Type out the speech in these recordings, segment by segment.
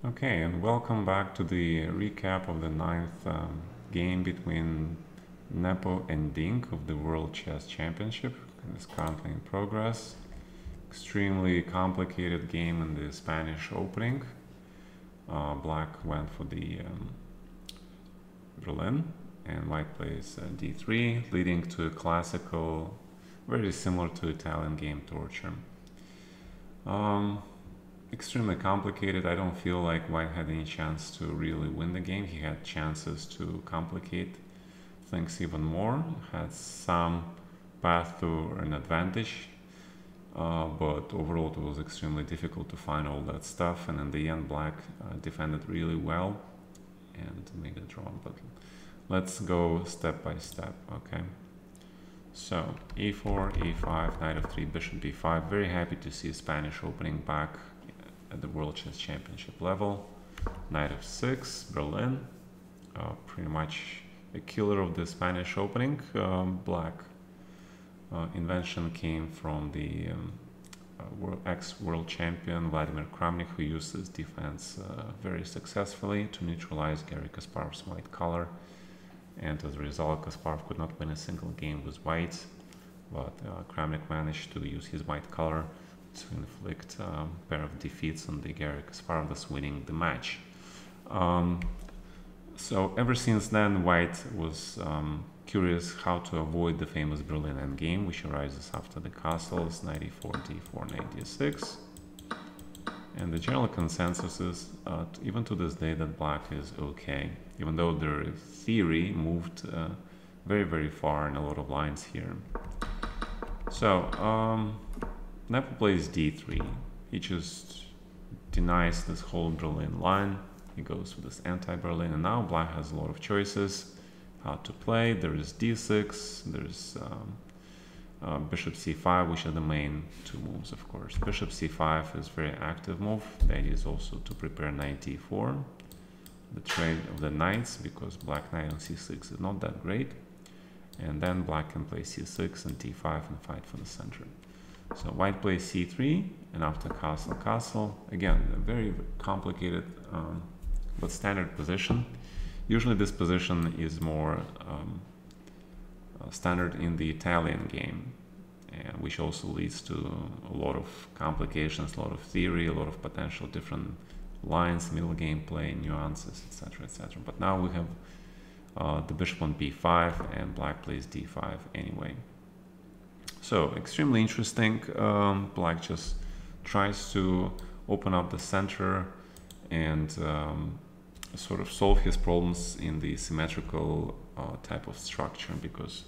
Okay, and welcome back to the recap of the ninth game between Nepo and Dink of the World Chess Championship. It's currently in progress. Extremely complicated game in the Spanish opening. Black went for the Berlin, and White plays d3, leading to a classical, very similar to Italian game Torture. Extremely complicated. I don't feel like White had any chance to really win the game. He had chances to complicate things even more, had some path to an advantage, but overall it was extremely difficult to find all that stuff, and in the end Black defended really well and made a draw. But let's go step by step. Okay, so e4, e5, knight f3, bishop b5. Very happy to see Spanish opening back at the World Chess Championship level. Knight f6, Berlin. Pretty much a killer of the Spanish opening. Black invention came from the ex-world champion Vladimir Kramnik, who used this defense very successfully to neutralize Garry Kasparov's white color. And as a result, Kasparov could not win a single game with white, but Kramnik managed to use his white color to inflict a pair of defeats on the Garry Kasparov, thus winning the match. So ever since then, White was curious how to avoid the famous Berlin endgame, which arises after the castles, knight e4, d4, knight d6. And the general consensus is, even to this day, that Black is okay, even though their theory moved very, very far in a lot of lines here. So, Nepo plays d3. He just denies this whole Berlin line. He goes with this anti-Berlin, and now Black has a lot of choices how to play. There is d6, there's bishop c5, which are the main two moves, of course. Bishop c5 is a very active move. The idea is also to prepare knight d4, the trade of the knights, because Black knight on c6 is not that great. And then Black can play c6 and d5 and fight for the center. So White plays c3, and after castle, castle. Again, a very complicated but standard position. Usually this position is more standard in the Italian game, which also leads to a lot of complications, a lot of theory, a lot of potential different lines, middle game play, nuances, etc., etc. But now we have the bishop on b5, and Black plays d5 anyway. So extremely interesting. Black just tries to open up the center and sort of solve his problems in the symmetrical type of structure, because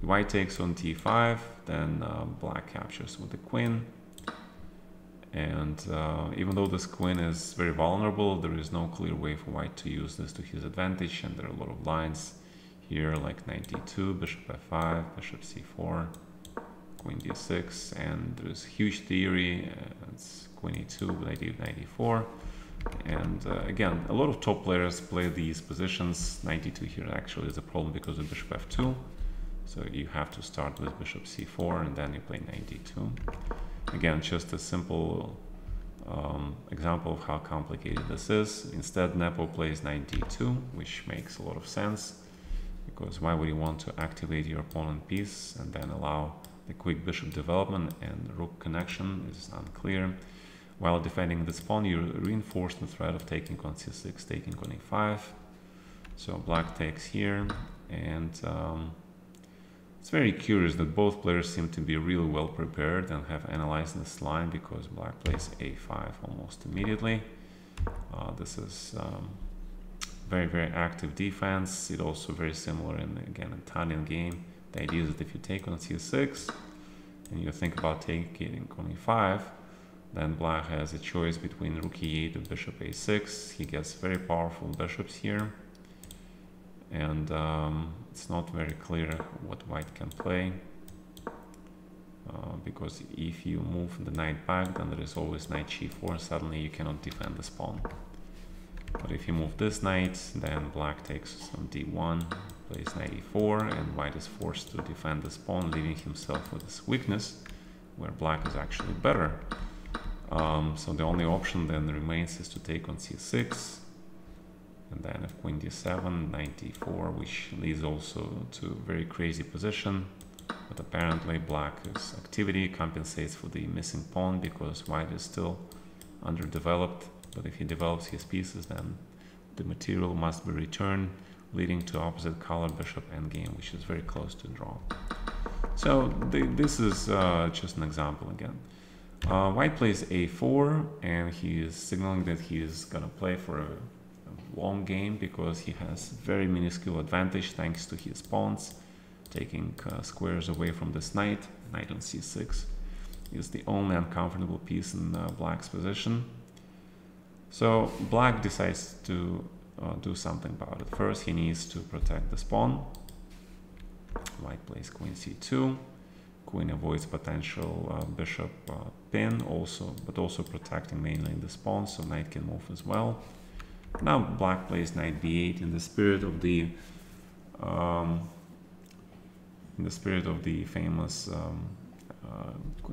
White takes on d5, then Black captures with the queen, and even though this queen is very vulnerable, there is no clear way for White to use this to his advantage, and there are a lot of lines here like knight d2, bishop f5, bishop c4, queen d6, and there's huge theory. It's queen e2 with idea of knight e4. And again, a lot of top players play these positions. Knight e2 here actually is a problem because of bishop f2. So you have to start with bishop c4, and then you play knight d2. Again, just a simple example of how complicated this is. Instead, Nepo plays knight d2, which makes a lot of sense, because why would you want to activate your opponent's piece and then allow the quick bishop development, and rook connection is unclear. While defending this pawn, you reinforce the threat of taking on c6, taking on e5. So Black takes here, and it's very curious that both players seem to be really well prepared and have analyzed this line, because Black plays a5 almost immediately. This is very, very active defense. It's also very similar in, again, Italian game. The idea is that if you take on c6 and you think about taking on e5, then Black has a choice between rook e8 and bishop a6. He gets very powerful bishops here, and it's not very clear what White can play, because if you move the knight back, then there is always knight g4, and suddenly you cannot defend this pawn. But if you move this knight, then Black takes on d1, plays knight e4, and White is forced to defend this pawn, leaving himself with this weakness, where Black is actually better. So the only option then remains is to take on c6, and then if queen d7, knight d4, which leads also to a very crazy position. But apparently black's activity compensates for the missing pawn because white is still underdeveloped. But if he develops his pieces, then the material must be returned, leading to opposite color bishop endgame, which is very close to draw. So this is just an example again. White plays a4, and he is signaling that he is gonna play for a long game because he has very minuscule advantage thanks to his pawns, taking squares away from this knight. Knight on c6 is the only uncomfortable piece in black's position. So black decides to do something about it. First, he needs to protect this pawn. White plays queen c2. Queen avoids potential bishop pin, but also protecting mainly this pawn, so knight can move as well. Now black plays knight b8 in the spirit of the famous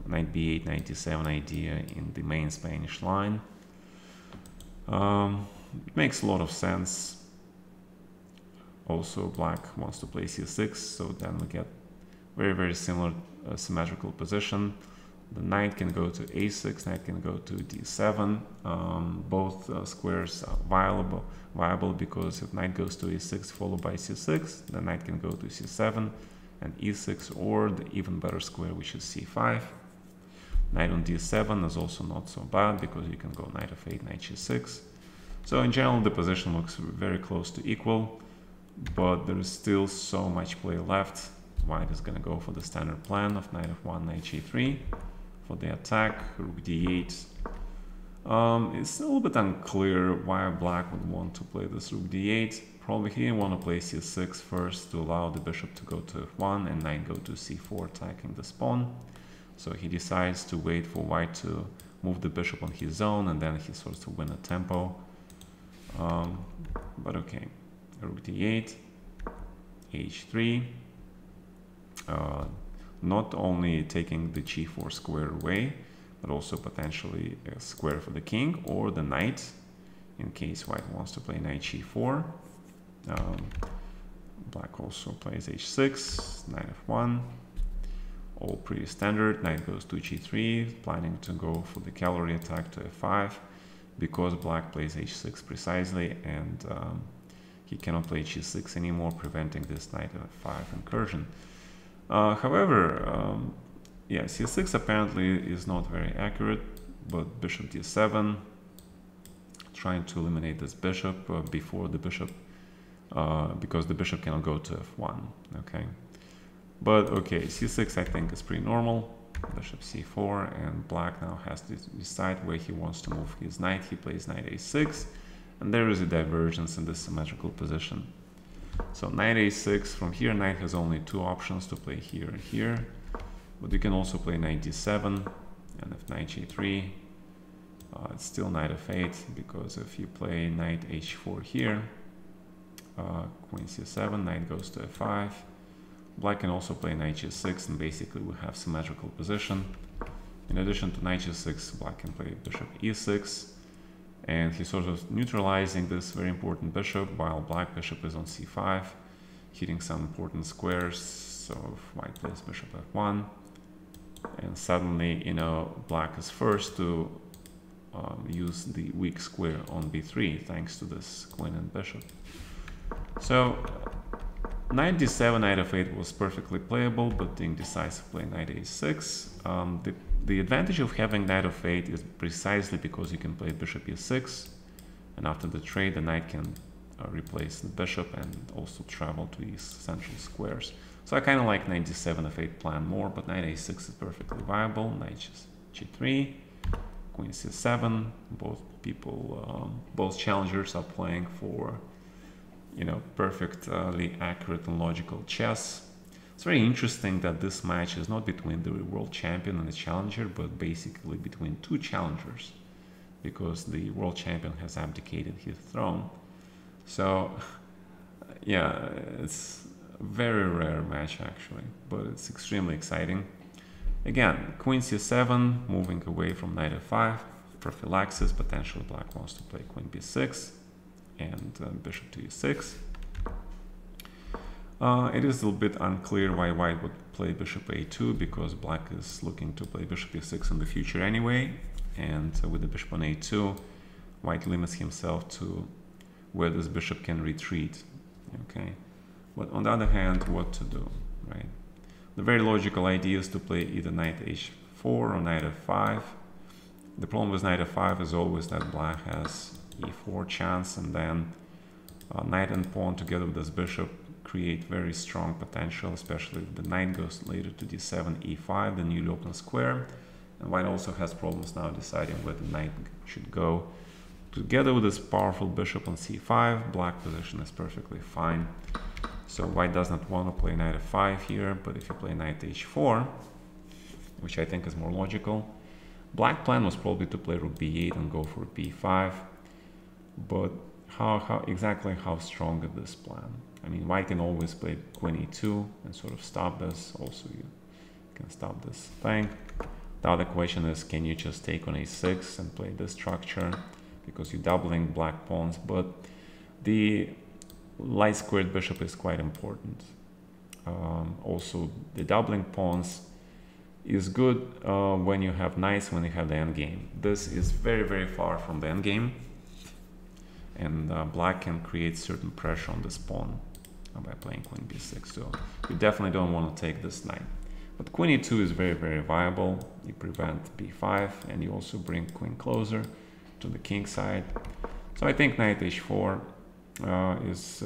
knight b8, knight d7 idea in the main Spanish line. It makes a lot of sense. Also, black wants to play c6, so then we get very similar symmetrical position. The knight can go to a6, knight can go to d7. Both squares are viable because if knight goes to e6 followed by c6, the knight can go to c7 and e6, or the even better square, which is c5. Knight on d7 is also not so bad because you can go knight f8, knight g6. So in general, the position looks very close to equal, but there is still so much play left. White is going to go for the standard plan of knight f1, knight g3 for the attack, rook d8. It's a little bit unclear why black would want to play this rook d8. Probably he didn't want to play c6 first to allow the bishop to go to f1 and knight go to c4, attacking the pawn. So he decides to wait for white to move the bishop on his own, and then he starts to win a tempo. But okay, rook d8, h3. Not only taking the g4 square away, but also potentially a square for the king or the knight, in case white wants to play knight g4. Black also plays h6, knight f1. All pretty standard. Knight goes to g3, planning to go for the cavalry attack to f5, because black plays h6 precisely, and he cannot play g6 anymore, preventing this knight f5 incursion. However, yeah, c6 apparently is not very accurate, but bishop d7, trying to eliminate this bishop before the bishop, because the bishop cannot go to f1, okay? But okay, c6 I think is pretty normal. Bishop c4, and black now has to decide where he wants to move his knight. He plays knight a6, and there is a divergence in this symmetrical position. So knight a6, from here knight has only two options to play here and here, but you can also play knight d7, and if knight g3, it's still knight f8, because if you play knight h4 here, queen c7, knight goes to f5. Black can also play knight g6, and basically we have symmetrical position. In addition to knight g6, black can play bishop e6, and he's sort of neutralizing this very important bishop, while black bishop is on c5, hitting some important squares. So if white plays bishop f1, and suddenly, you know, black is forced to use the weak square on b3 thanks to this queen and bishop. So knight d7, knight f8 was perfectly playable, but the indecisive play knight a6. The advantage of having knight f8 is precisely because you can play bishop e6, and after the trade the knight can replace the bishop and also travel to these central squares. So I kind of like knight d7 f8 plan more, but knight a6 is perfectly viable. Knight g3, queen c7. Both challengers are playing for, you know, perfectly accurate and logical chess. It's very interesting that this match is not between the world champion and the challenger, but basically between two challengers, because the world champion has abdicated his throne. So yeah, it's a very rare match actually, but it's extremely exciting. Again, queen c7, moving away from knight f5, prophylaxis. Potentially black wants to play queen b6 and bishop to e6. It is a little bit unclear why white would play bishop a2, because black is looking to play bishop e6 in the future anyway, and with the bishop on a2, white limits himself to where this bishop can retreat. Okay, but on the other hand, what to do, right? The very logical idea is to play either knight h4 or knight f5. The problem with knight f5 is always that black has e4 chance, and then knight and pawn together with this bishop create very strong potential, especially if the knight goes later to d7, e5, the newly open square. And white also has problems now deciding where the knight should go. Together with this powerful bishop on c5, black position is perfectly fine. So white does not want to play knight f5 here, but if you play knight h4, which I think is more logical, black plan was probably to play rook b8 and go for b5, but exactly how strong is this plan? I mean, white can always play queen e2 and sort of stop this. Also, you can stop this thing. The other question is, can you just take on a6 and play this structure? Because you're doubling black pawns, but the light squared bishop is quite important. Also, the doubling pawns is good when you have knights, when you have the endgame. This is very, very far from the endgame, and black can create certain pressure on this pawn by playing queen b6. So you definitely don't want to take this knight. But queen e2 is very, very viable. You prevent b5, and you also bring queen closer to the king side. So I think knight h4 is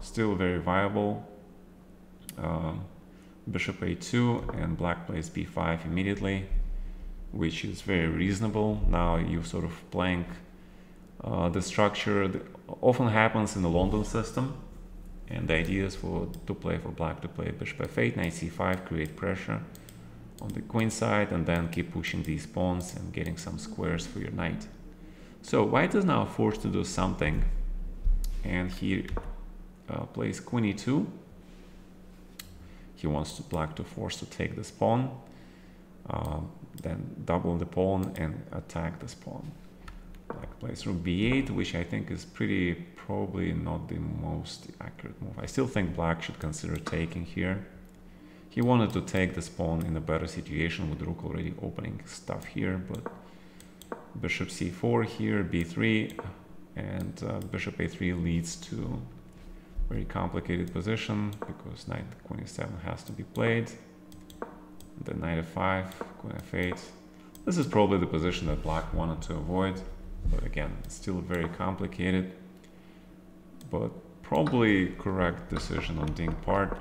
still very viable. Bishop a2, and black plays b5 immediately, which is very reasonable. Now you're sort of playing the structure that often happens in the London system, and the idea is for black to play bishop f8, knight c5, create pressure on the queen side, and then keep pushing these pawns and getting some squares for your knight. So white is now forced to do something, and he plays queen e2. He wants black to force to take this pawn, then double the pawn and attack this pawn. Black plays rook b8, which I think is probably not the most accurate move. I still think black should consider taking here. He wanted to take this pawn in a better situation with rook already opening stuff here, but bishop c4 here, b3, and bishop a3 leads to very complicated position, because knight queen e7 has to be played. Then knight f5, queen f8. This is probably the position that black wanted to avoid, but again, it's still very complicated. But probably correct decision on Ding part,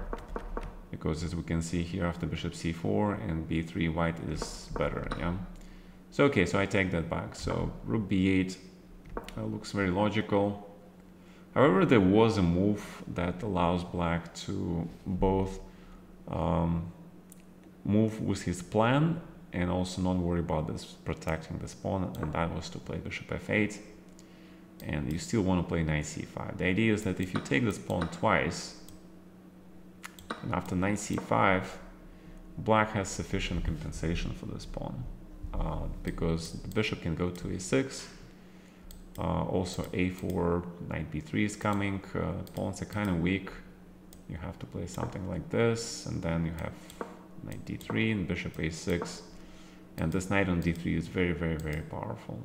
because as we can see here, after bishop c4 and b3, white is better, yeah? So okay, so I take that back. So rook b8 looks very logical. However, there was a move that allows black to both move with his plan and also not worry about this protecting this pawn, and that was to play bishop f8. And you still want to play knight c5. The idea is that if you take this pawn twice, and after knight c5, black has sufficient compensation for this pawn, because the bishop can go to a6. Also a4, knight b3 is coming. Pawns are kind of weak. You have to play something like this, and then you have knight d3 and bishop a6, and this knight on d3 is very, very, very powerful.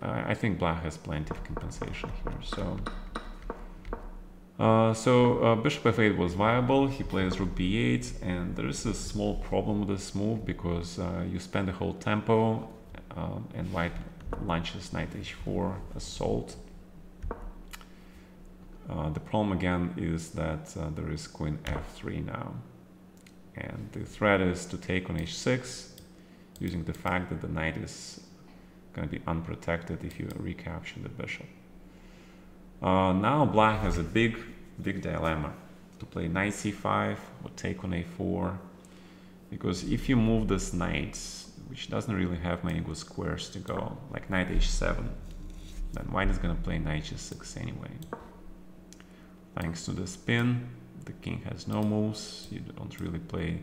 I think black has plenty of compensation here. So bishop f8 was viable. He plays rook b8, and there is a small problem with this move, because you spend the whole tempo, and white launches knight h4 assault. The problem again is that there is queen f3 now, and the threat is to take on h6, using the fact that the knight is going to be unprotected if you recapture the bishop. Now black has a big dilemma to play knight c5 or take on a4, because if you move this knight, which doesn't really have many good squares to go, like knight h7, then white is going to play knight g6 anyway. Thanks to the spin, the king has no moves. You don't really play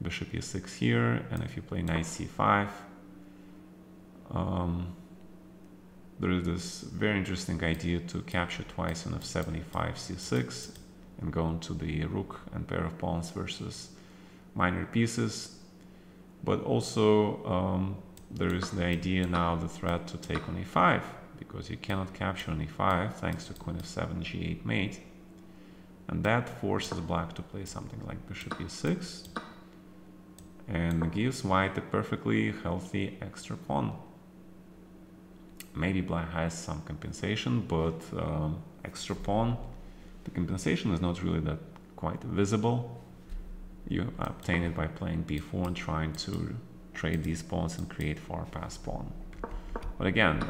bishop e6 here, and if you play knight c5, there is this very interesting idea to capture twice on f75 c6 and go into the rook and pair of pawns versus minor pieces. But also there is the idea now, the threat to take on e5, because you cannot capture on e5 thanks to queen f7 g8 mate, and that forces black to play something like bishop e6 and gives white a perfectly healthy extra pawn. Maybe black has some compensation, but extra pawn, the compensation is not really that quite visible. You obtain it by playing b4 and trying to trade these pawns and create far pass pawn. But again,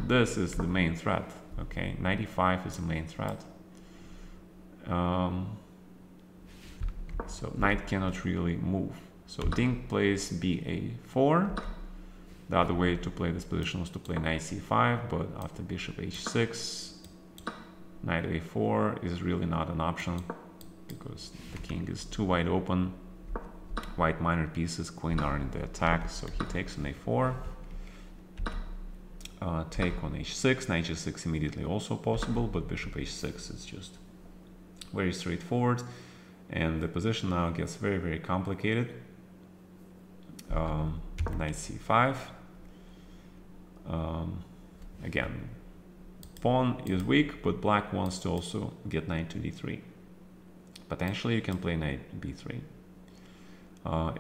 this is the main threat. Okay, knight e5 is the main threat. So knight cannot really move. So Ding plays ba4. The other way to play this position was to play knight c5, but after bishop h6, knight a4 is really not an option because the king is too wide open. White minor pieces, queen are in the attack, so he takes on a4. Take on h6, knight g6 immediately also possible, but bishop h6 is just very straightforward, and the position now gets very, very complicated. Knight c5. Again, pawn is weak, but black wants to also get knight to d3. Potentially you can play knight b3.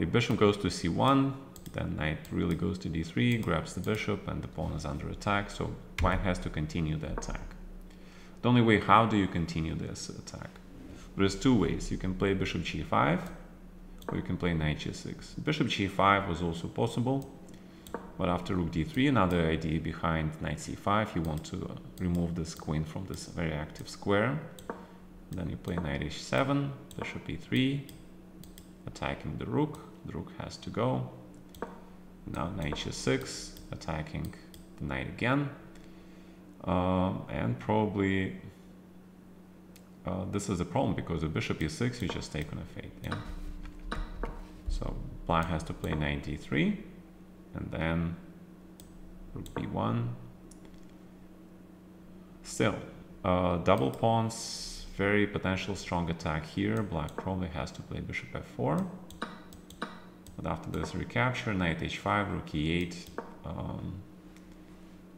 If bishop goes to c1, then knight really goes to d3, grabs the bishop, and the pawn is under attack, so white has to continue the attack. The only way, how do you continue this attack? There's two ways. You can play bishop g5, or you can play knight g6. Bishop g5 was also possible, but after rook d3, another idea behind knight c5, you want to remove this queen from this very active square. Then you play knight h7, bishop e3, attacking the rook has to go. Now knight g6, attacking the knight again, and probably this is a problem because with bishop e6 you just take on a fate, yeah. So black has to play knight d3, and then rook b1. Still, double pawns, very potential strong attack here. Black probably has to play bishop f4. But after this recapture, knight h5, rook e8,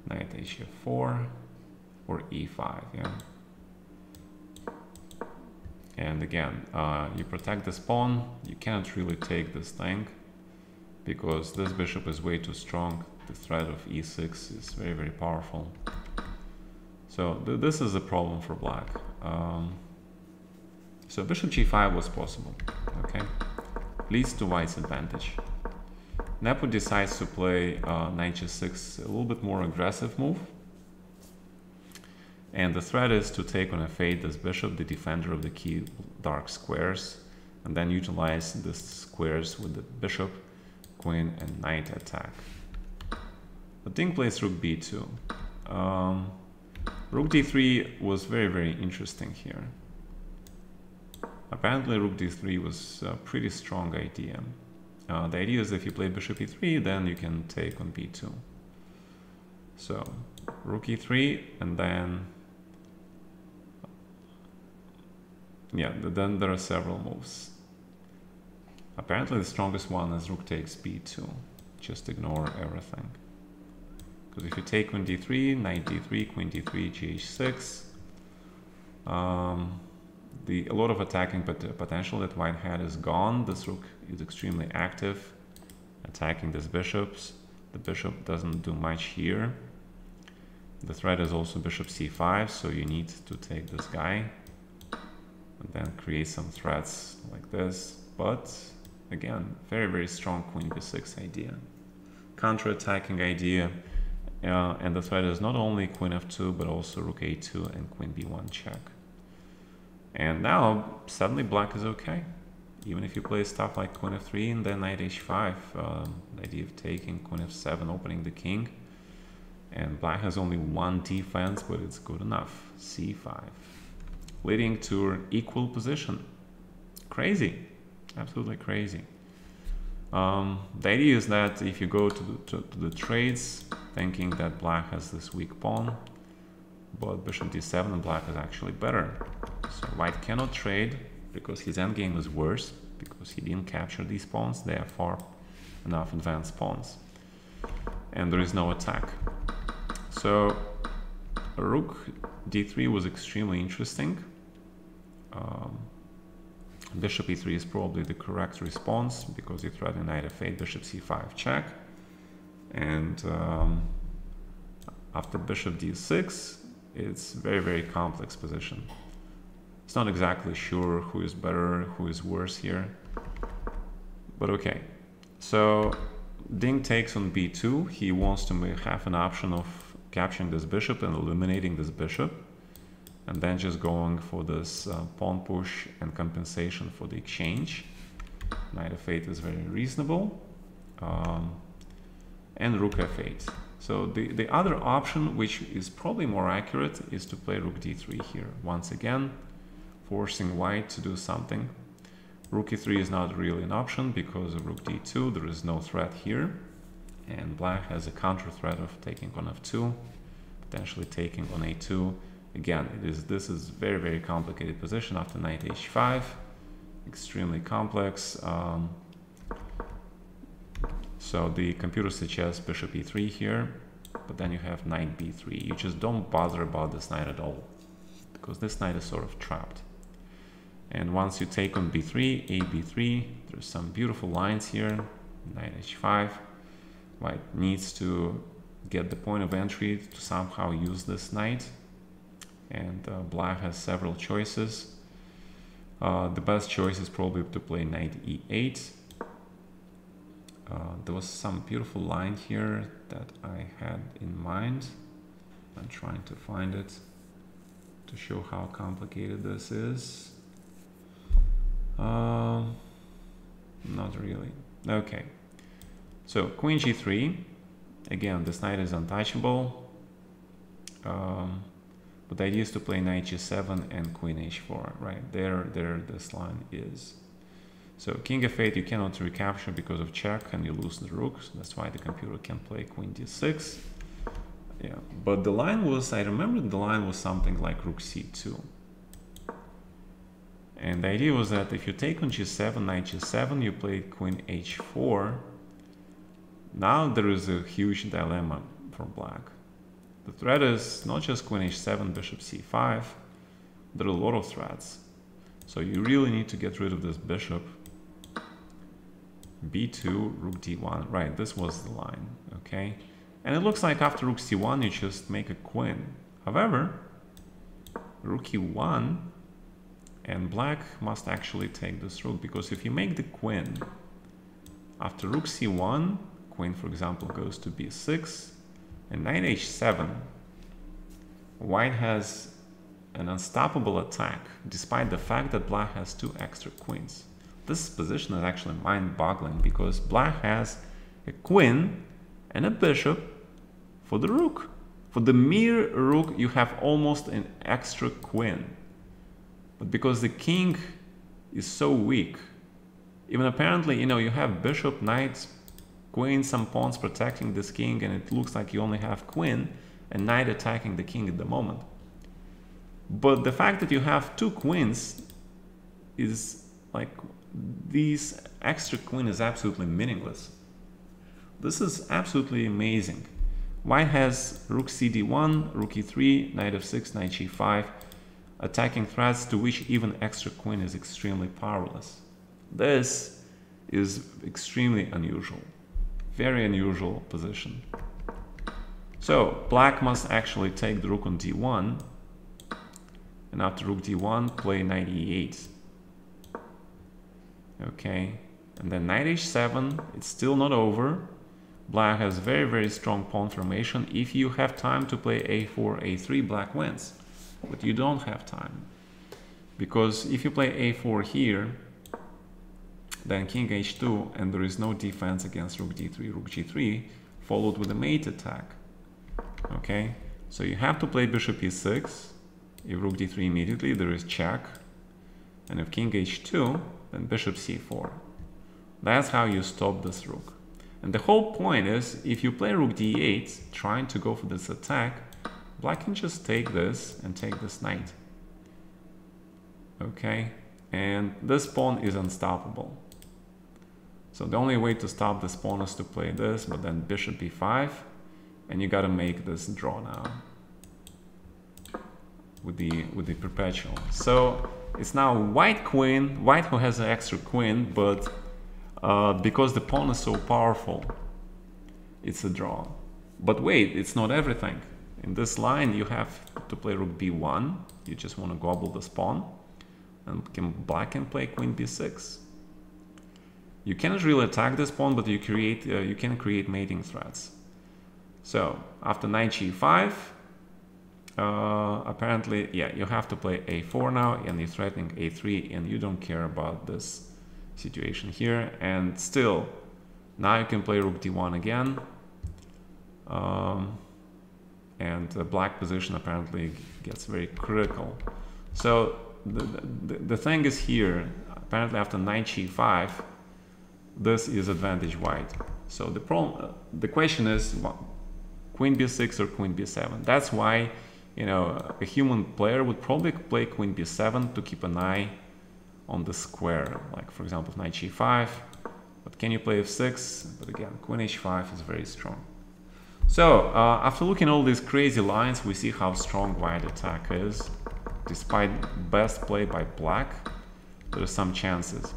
knight hf4, or e5, yeah. And again, you protect this pawn, you cannot really take this thing, because this bishop is way too strong. The threat of e6 is very, very powerful. So this is a problem for black. So bishop g5 was possible, okay? Leads to white's advantage. Nepo decides to play knight g6, a little bit more aggressive move. And the threat is to take on a fate this bishop, the defender of the key dark squares, and then utilize the squares with the bishop, queen, and knight attack. But Ding plays rook b2. Rook d3 was very, very interesting here. Apparently rook d3 was a pretty strong idea. The idea is if you play bishop e3, then you can take on b2. So rook e3, and then then there are several moves. Apparently the strongest one is rook takes b2. Just ignore everything. Because if you take on d3, knight d3, queen d3, gh6, a lot of attacking potential that white had is gone. This rook is extremely active, attacking these bishops. The bishop doesn't do much here. The threat is also bishop c5, so you need to take this guy and then create some threats like this. But again, very, very strong queen b6 idea, counter-attacking idea, and the threat is not only queen f2 but also rook a2 and queen b1 check. And now suddenly black is okay, even if you play stuff like queen f3 and then knight h5, the idea of taking queen f7, opening the king, and black has only one defense, but it's good enough. c5. leading to equal position. Crazy, absolutely crazy. The idea is that if you go to the trades, thinking that black has this weak pawn, but bishop d7 and black is actually better. So white cannot trade because his endgame is worse, because he didn't capture these pawns. They are far enough advanced pawns. And there is no attack. So rook d3 was extremely interesting. Bishop e3 is probably the correct response because you threaten knight f8, bishop c5 check. And after bishop d6, it's very complex position. It's not exactly sure who is better, who is worse here. But okay. So Ding takes on b2. He wants to have an option of capturing this bishop and eliminating this bishop, and then just going for this pawn push and compensation for the exchange. Knight f8 is very reasonable. And rook f8. So the other option, which is probably more accurate, is to play rook d3 here. Once again, forcing white to do something. Rook e3 is not really an option because of rook d2. There is no threat here. And black has a counter threat of taking on f2, potentially taking on a2. Again, this is very complicated position after knight h5. Extremely complex. So the computer suggests bishop e3 here, but then you have knight b3. You just don't bother about this knight at all, because this knight is sort of trapped. And once you take on b3, a b3, there's some beautiful lines here. Knight h5. White needs to get the point of entry to somehow use this knight. And black has several choices. The best choice is probably to play knight e8. There was some beautiful line here that I had in mind. I'm trying to find it to show how complicated this is. Not really. Okay. So queen g3. Again, this knight is untouchable. But the idea is to play knight g7 and queen h4. Right there this line is. So king f8 you cannot recapture because of check and you lose the rooks. That's why the computer can play queen d6. Yeah, but the line was, I remember the line was something like rook c2. And the idea was that if you take on g7, knight g7, you play queen h4. Now there is a huge dilemma for black. The threat is not just queen h7, bishop c5. There are a lot of threats. So you really need to get rid of this bishop. b2, rook d1. Right, this was the line, okay? And it looks like after rook c1 you just make a queen. However, rook e1, and black must actually take this rook, because if you make the queen after rook c1, queen for example goes to b6, and knight h7, white has an unstoppable attack despite the fact that black has two extra queens. This position is actually mind-boggling because black has a queen and a bishop for the rook. For the mere rook you have almost an extra queen. But because the king is so weak, even apparently, you know, you have bishop, knight, queen, some pawns protecting this king, and it looks like you only have queen and knight attacking the king at the moment. But the fact that you have two queens is like, these extra queen is absolutely meaningless. This is absolutely amazing. White has rook cd1, rook e3, knight f6, knight g5, attacking threats to which even extra queen is extremely powerless. This is extremely unusual. Very unusual position. So black must actually take the rook on d1, and after rook d1 play knight e8. Okay, and then knight h7, it's still not over. Black has very strong pawn formation. If you have time to play a4, a3, black wins. But you don't have time. Because if you play a4 here, then king h2, and there is no defense against rook d3, rook g3, followed with a mate attack. Okay, so you have to play bishop e6, If rook d3 immediately, there is check. And if king h2, then bishop c4. That's how you stop this rook. And the whole point is, if you play rook d8, trying to go for this attack, black can just take this and take this knight. Okay, and this pawn is unstoppable. So the only way to stop this pawn is to play this, but then bishop b5, and you gotta make this draw now with the perpetual. So it's now white queen, white who has an extra queen, but because the pawn is so powerful, it's a draw. But wait, it's not everything. In this line, you have to play rook b1. You just want to gobble this pawn, and black can play queen b6. You cannot really attack this pawn, but you can create mating threats. So after knight g5, apparently, yeah, you have to play a4 now, and you're threatening a3, and you don't care about this situation here. And still, now you can play rook d1 again, and the black position apparently gets very critical. So the thing is here, apparently after knight g5, this is advantage white. So the question is, queen b6 or queen b7. That's why, you know, a human player would probably play queen b7 to keep an eye on the square, like for example knight g5. But can you play f6? But again, queen h5 is very strong. So after looking at all these crazy lines, we see how strong white attack is. Despite best play by black, there are some chances.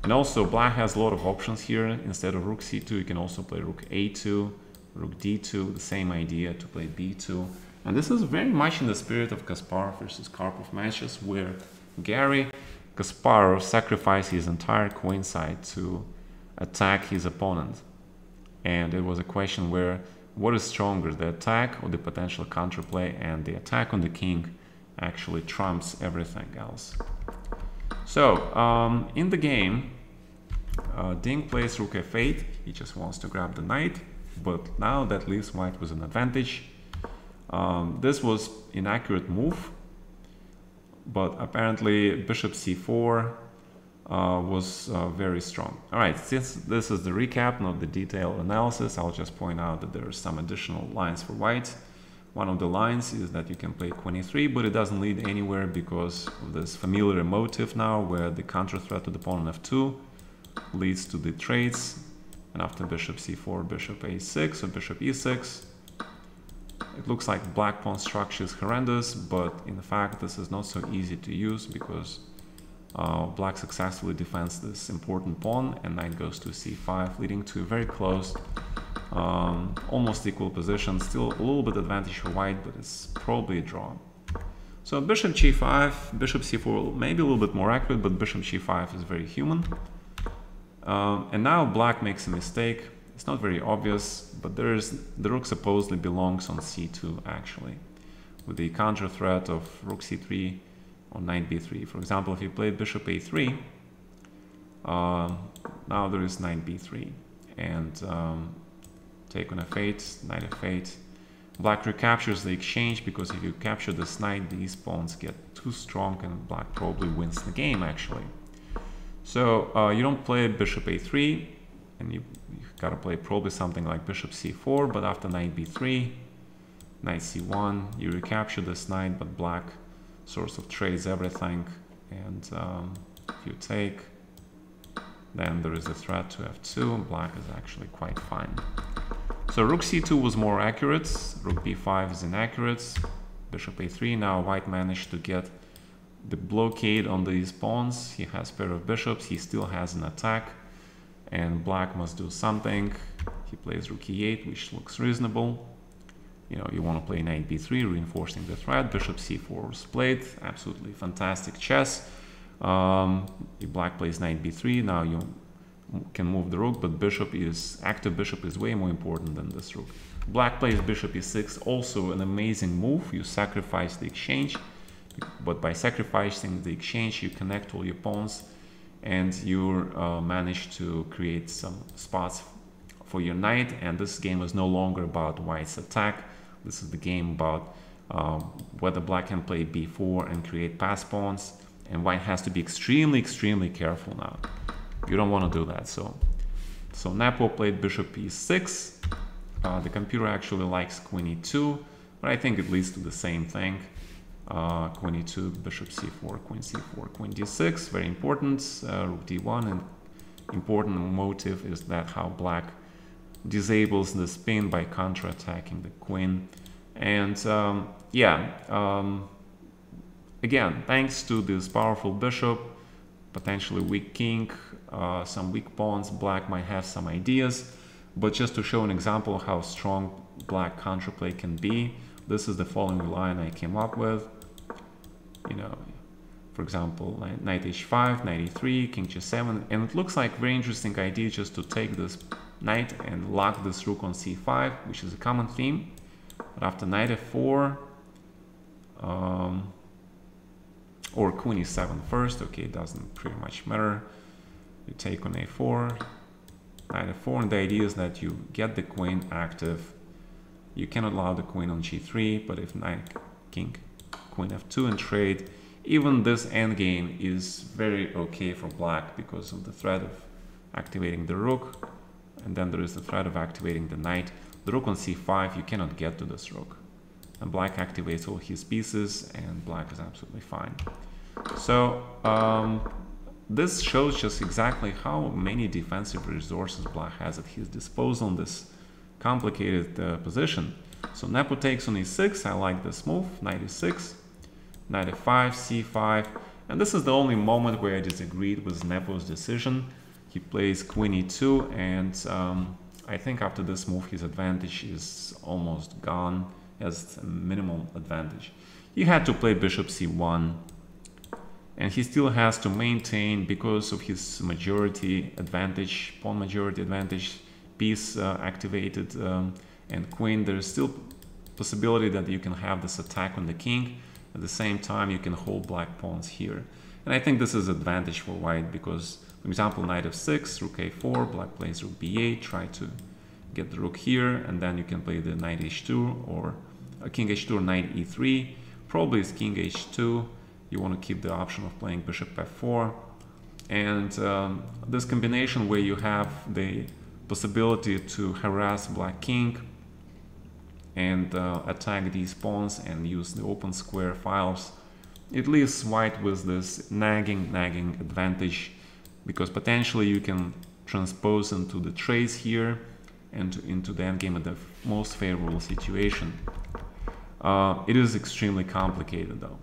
And also black has a lot of options here. Instead of rook c2, you can also play rook a2, rook d2, the same idea to play b2. And this is very much in the spirit of Kasparov versus Karpov matches, where Garry Kasparov sacrificed his entire queen side to attack his opponent. And it was a question where, what is stronger, the attack or the potential counterplay? And the attack on the king actually trumps everything else. So in the game, Ding plays rook f8. He just wants to grab the knight, but now that leaves white with an advantage. This was an inaccurate move, but apparently bishop c4 was very strong. All right, since this is the recap, not the detailed analysis, I'll just point out that there are some additional lines for white. One of the lines is that you can play queen e3, but it doesn't lead anywhere because of this familiar motive now, where the counter threat to the pawn on f2 leads to the trades, and after bishop c4, bishop a6 or bishop e6. It looks like black pawn structure is horrendous, but in fact this is not so easy to use because black successfully defends this important pawn, and knight goes to c5, leading to a very close, almost equal position. Still a little bit advantage for white, but it's probably a draw. So bishop g5, bishop c4 maybe a little bit more accurate, but bishop g5 is very human. And now black makes a mistake. It's not very obvious, but the rook supposedly belongs on c2 actually, with the counter threat of rook c3 or knight b3. For example, if you played bishop a3, now there is knight b3, and take on f8, knight f8. Black recaptures the exchange, because if you capture this knight, these pawns get too strong and black probably wins the game actually. So you don't play bishop a3, and you gotta play probably something like bishop c4, but after knight b3, knight c1, you recapture this knight, but black sort of trades everything, and if you take, then there is a threat to f2, and black is actually quite fine. So rook c2 was more accurate, rook b5 is inaccurate, bishop a3. Now white managed to get the blockade on these pawns. He has pair of bishops, he still has an attack, and black must do something. He plays rook e8, which looks reasonable. You know, you want to play knight b3, reinforcing the threat. Bishop c4 was played, absolutely fantastic chess. If black plays knight b3, now you can move the rook, but active bishop is way more important than this rook. Black plays bishop e6, also an amazing move. You sacrifice the exchange, but by sacrificing the exchange, you connect all your pawns, and you manage to create some spots for your knight. And this game is no longer about white's attack. This is the game about whether black can play b4 and create pass pawns, and white has to be extremely careful now. You don't want to do that. So Nepo played bishop e6. The computer actually likes queen e2, but I think it leads to the same thing. Queen e2, bishop c4, queen d6, very important. Rook d1, and important motive is that how black disables the spin by counter-attacking the queen. And again, thanks to this powerful bishop, potentially weak king, some weak pawns, black might have some ideas. But just to show an example of how strong black counterplay can be, this is the following line I came up with. You know, for example, knight h5, knight e3, king g7, and it looks like very interesting idea just to take this knight and lock this rook on c5, which is a common theme. But after knight f4, or queen e7 first, okay, it doesn't pretty much matter. You take on a4, knight f4, and the idea is that you get the queen active. You cannot allow the queen on g3, but if knight, king, queen f2 and trade, even this endgame is very okay for black because of the threat of activating the rook, and then there is the threat of activating the knight. The rook on c5, you cannot get to this rook, and black activates all his pieces, and black is absolutely fine. So this shows just exactly how many defensive resources black has at his disposal in this complicated position. So Nepo takes on e6. I like this move. Knight e6, knight f5, c5, and this is the only moment where I disagreed with Nepo's decision. He plays queen e2, and I think after this move his advantage is almost gone. He has a minimal advantage. He had to play bishop c1, and he still has to maintain, because of his majority advantage, pawn majority advantage, piece activated, and queen, there's still possibility that you can have this attack on the king. At the same time, you can hold black pawns here. And I think this is advantage for white because, for example, knight f6, rook a4, black plays rook b8, try to get the rook here, and then you can play the knight h2 or king h2 or knight e3. Probably it's king h2. You want to keep the option of playing bishop f4. And this combination where you have the possibility to harass black king and attack these pawns and use the open square files, it leaves white with this nagging advantage, because potentially you can transpose into the trace here and into the endgame at the most favorable situation. It is extremely complicated though.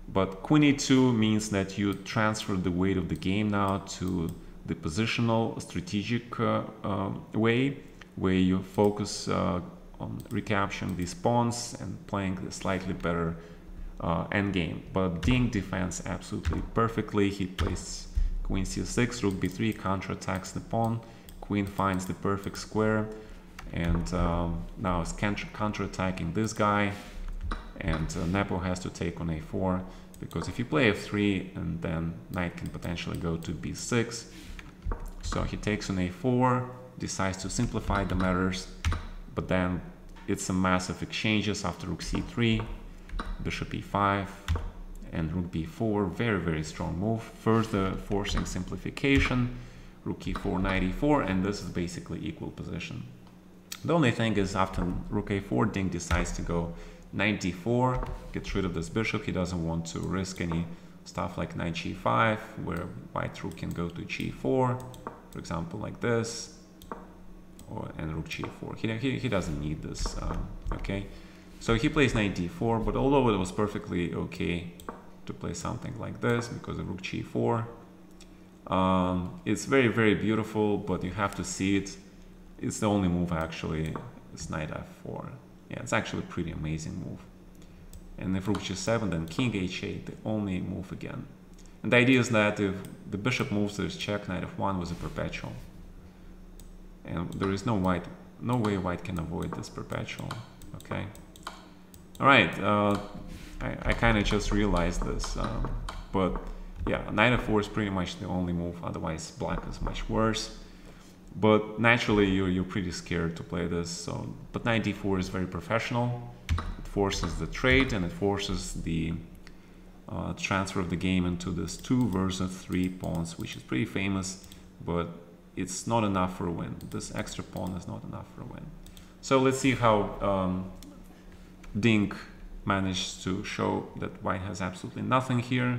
But queen e2 means that you transfer the weight of the game now to the positional strategic way, where you focus on recapturing these pawns and playing a slightly better endgame. But Ding defends absolutely perfectly. He plays queen c6, rook b3, counterattacks the pawn, queen finds the perfect square, and now it's counterattacking this guy, and Nepo has to take on a4, because if you play f3 and then knight can potentially go to b6. So he takes on a4, decides to simplify the matters, but then it's a massive exchanges after rook c3, bishop e5, and rook b4. Very strong move, further forcing simplification, rook e4, knight e4, and this is basically equal position. The only thing is after rook a4, Ding decides to go knight d4, get rid of this bishop. He doesn't want to risk any stuff like knight g5, where white rook can go to g4, for example, like this, and rook g4. He doesn't need this, okay? So he plays knight d4, but although it was perfectly okay to play something like this because of rook g4, it's very beautiful, but you have to see it. It's the only move actually, it's knight f4. Yeah, it's actually a pretty amazing move. And if rook g7, then king h8, the only move again. And the idea is that if the bishop moves, there's check, knight f1 with a perpetual. And there is no way white can avoid this perpetual, okay? All right, I kind of just realized this, but yeah, knight f4 is pretty much the only move, otherwise black is much worse. But naturally you're pretty scared to play this, so, but knight d4 is very professional. It forces the trade, and it forces the transfer of the game into this 2 versus 3 pawns, which is pretty famous, but it's not enough for a win. This extra pawn is not enough for a win. So let's see how Dink managed to show that white has absolutely nothing here.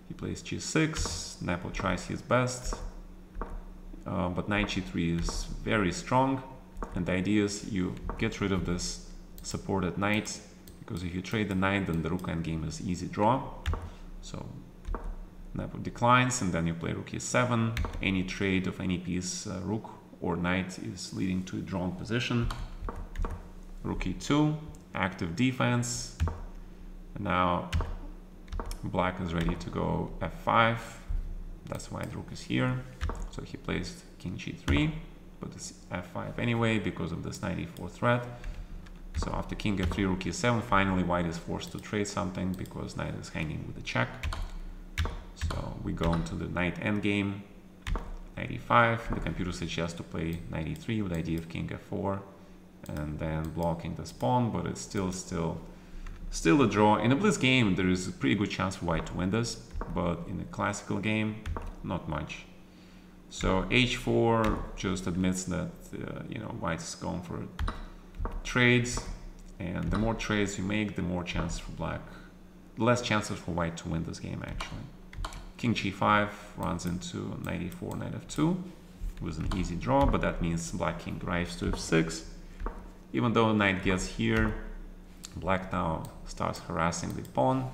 He plays g6, Nepo tries his best, but knight g3 is very strong, and the idea is you get rid of this supported knight, because if you trade the knight, then the rook endgame is easy draw. So Nepo declines, and then you play rook e7. Any trade of any piece, rook or knight, is leading to a drawn position. Rook e2, active defense. And now black is ready to go f5. That's why the rook is here. So he plays king g3, but it's f5 anyway because of this knight e4 threat. So after king f3, rook e7, finally white is forced to trade something because knight is hanging with the check. So we go into the knight endgame, knight e5. The computer suggests to play knight e3 with the idea of king f4 and then blocking this pawn, but it's still a draw. In a blitz game, there is a pretty good chance for white to win this, but in a classical game, not much. So h4 just admits that you know, white is going for trades, and the more trades you make, the more chances for black, less chances for white to win this game actually. King g5 runs into knight e4, knight f2. It was an easy draw, but that means black king drives to f6. Even though knight gets here, black now starts harassing the pawn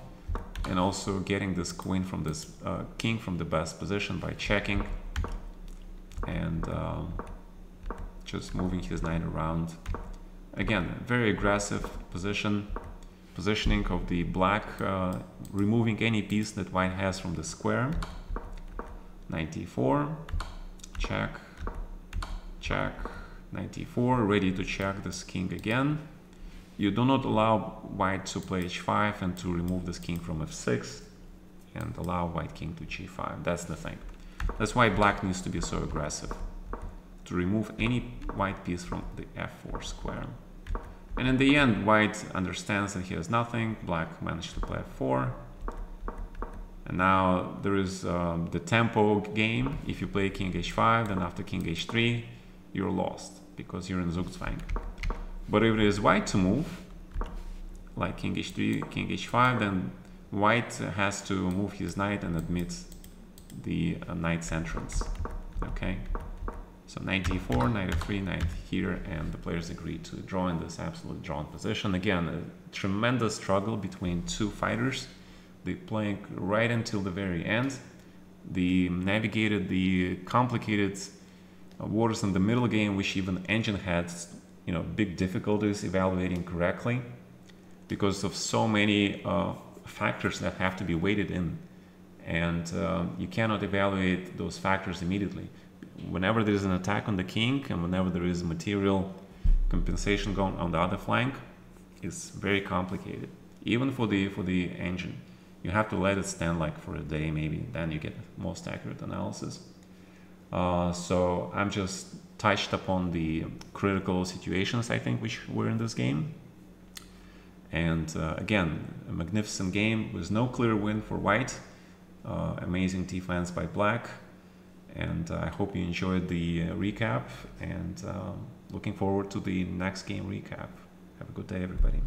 and also getting this queen from this king from the best position by checking and just moving his knight around. Again, very aggressive positioning of the black, removing any piece that white has from the square. Knight e4, check, check, knight e4, ready to check this king again. You do not allow white to play h5 and to remove this king from f6 and allow white king to g5. That's the thing. That's why black needs to be so aggressive, to remove any white piece from the f4 square. And in the end, white understands that he has nothing. Black managed to play f4. And now there is the tempo game. If you play king h5, then after king h3, you're lost because you're in Zugzwang. But if it is white to move, like king h3, king h5, then white has to move his knight and admit the knight's entrance. Okay? So knight e4, knight f3, knight here, and the players agree to draw in this absolute drawn position. Again, a tremendous struggle between two fighters. They playing right until the very end. They navigated the complicated waters in the middle game, which even Engine had, you know, big difficulties evaluating correctly because of so many factors that have to be weighted in, and you cannot evaluate those factors immediately. Whenever there is an attack on the king and whenever there is material compensation going on the other flank, it's very complicated. Even for the engine, you have to let it stand like for a day maybe, then you get most accurate analysis. So I'm just touched upon the critical situations I think which were in this game. And again, a magnificent game with no clear win for white. Amazing defense by black. And I hope you enjoyed the recap, and looking forward to the next game recap. Have a good day, everybody.